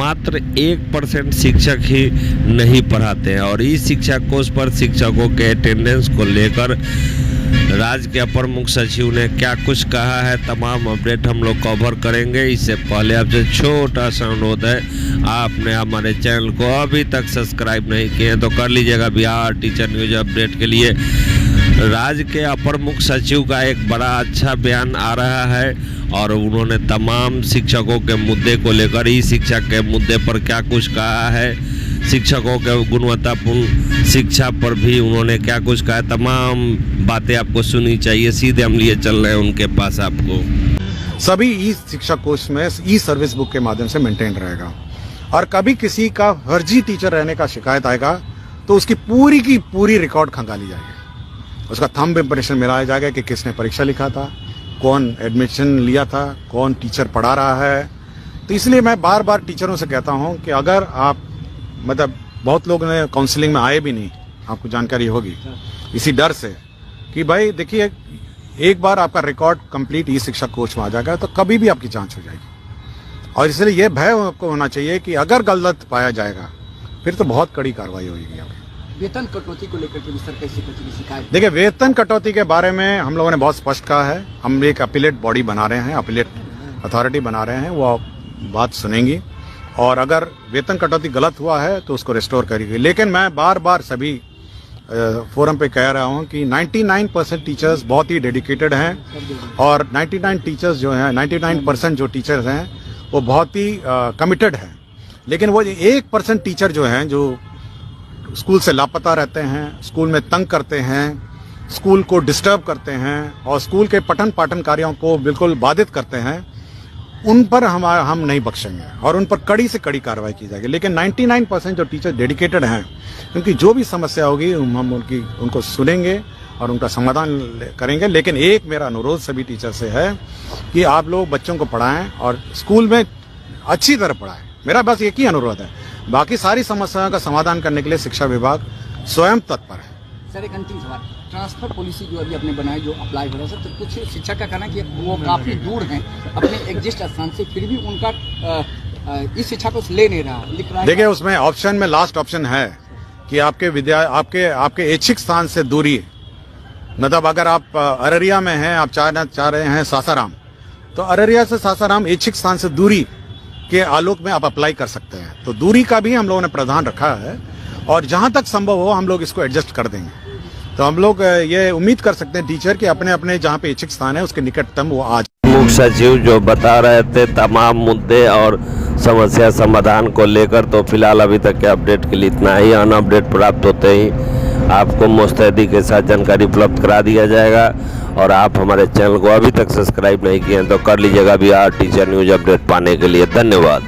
मात्र 1% शिक्षक ही नहीं पढ़ाते हैं और इस शिक्षा कोष पर शिक्षकों के अटेंडेंस को लेकर राज्य के अपर मुख्य सचिव ने क्या कुछ कहा है, तमाम अपडेट हम लोग कवर करेंगे। इससे पहले आपसे छोटा सा अनुरोध है, आपने हमारे चैनल को अभी तक सब्सक्राइब नहीं किए तो कर लीजिएगा। बिहार टीचर न्यूज अपडेट के लिए राज्य के अपर मुख्य सचिव का एक बड़ा अच्छा बयान आ रहा है और उन्होंने तमाम शिक्षकों के मुद्दे को लेकर ई शिक्षा के मुद्दे पर क्या कुछ कहा है, शिक्षकों के गुणवत्तापूर्ण शिक्षा पर भी उन्होंने क्या कुछ कहा है, तमाम बातें आपको सुननी चाहिए। सीधे हम लिए चल रहे हैं उनके पास। आपको सभी ई शिक्षा कोष में ई सर्विस बुक के माध्यम से मेंटेन रहेगा और कभी किसी का फर्जी टीचर रहने का शिकायत आएगा तो उसकी पूरी की पूरी रिकॉर्ड खंगाली जाएगी, उसका थंब इंप्रेशन मिलाया जाएगा कि किसने परीक्षा लिखा था, कौन एडमिशन लिया था, कौन टीचर पढ़ा रहा है। तो इसलिए मैं बार बार टीचरों से कहता हूं कि अगर आप बहुत लोग ने काउंसलिंग में आए भी नहीं, आपको जानकारी होगी, इसी डर से कि भाई देखिए एक बार आपका रिकॉर्ड कंप्लीट ई शिक्षा कोच में आ जाएगा तो कभी भी आपकी जांच हो जाएगी। और इसलिए यह भय आपको होना चाहिए कि अगर गलत पाया जाएगा फिर तो बहुत कड़ी कार्रवाई होगी। वेतन कटौती को लेकर के सर कैसे शिकायत? देखिए, वेतन कटौती के बारे में हम लोगों ने बहुत स्पष्ट कहा है। हम एक अपीलेट बॉडी बना रहे हैं, अपीलेट अथॉरिटी बना रहे हैं, वो बात सुनेंगी और अगर वेतन कटौती गलत हुआ है तो उसको रिस्टोर करेगी। लेकिन मैं बार बार सभी फोरम पे कह रहा हूं कि 99% टीचर्स बहुत ही डेडिकेटेड हैं और 99 टीचर्स जो हैं, 99% जो टीचर्स हैं वो बहुत ही कमिटेड हैं। लेकिन वो 1% टीचर जो हैं, जो स्कूल से लापता रहते हैं, स्कूल में तंग करते हैं, स्कूल को डिस्टर्ब करते हैं और स्कूल के पठन पाठन कार्यों को बिल्कुल बाधित करते हैं, उन पर हम नहीं बख्शेंगे और उन पर कड़ी से कड़ी कार्रवाई की जाएगी। लेकिन 99% जो टीचर डेडिकेटेड हैं, क्योंकि जो भी समस्या होगी हम उनको सुनेंगे और उनका समाधान करेंगे। लेकिन एक मेरा अनुरोध सभी टीचर से है कि आप लोग बच्चों को पढ़ाएं और स्कूल में अच्छी तरह पढ़ाएं। मेरा बस एक ही अनुरोध है, बाकी सारी समस्याओं का समाधान करने के लिए शिक्षा विभाग स्वयं तत्पर है। सर एक अंतिम सवाल, ट्रांसफर पॉलिसी जो अभी आपने बनाई, जो अप्लाई हो रहा है, तो कुछ शिक्षक का कहना है कि वो काफी दूर हैं अपने एग्जिस्ट स्थान से, फिर भी उनका इस शिक्षा को ले नहीं रहा, लिख रहा है। देखिए, उसमें ऑप्शन में लास्ट ऑप्शन है कि आपके ऐच्छिक स्थान से दूरी, मतलब अगर आप अररिया में हैं, आप चाह रहे हैं सासाराम, तो अररिया से सासाराम ऐच्छिक स्थान से दूरी के आलोक में आप अप्लाई कर सकते हैं। तो दूरी का भी हम लोगों ने प्रावधान रखा है और जहां तक संभव हो हम लोग इसको एडजस्ट कर देंगे। तो हम लोग ये उम्मीद कर सकते हैं टीचर कि अपने अपने जहां पे इच्छित स्थान है उसके निकटतम वो आज। मुख्य सचिव जो बता रहे थे तमाम मुद्दे और समस्या समाधान को लेकर, तो फिलहाल अभी तक के अपडेट के लिए इतना ही। अन्य अपडेट प्राप्त होते ही आपको मुस्तैदी के साथ जानकारी उपलब्ध करा दिया जाएगा और आप हमारे चैनल को अभी तक सब्सक्राइब नहीं किए हैं तो कर लीजिएगा बिहार टीचर न्यूज अपडेट पाने के लिए। धन्यवाद।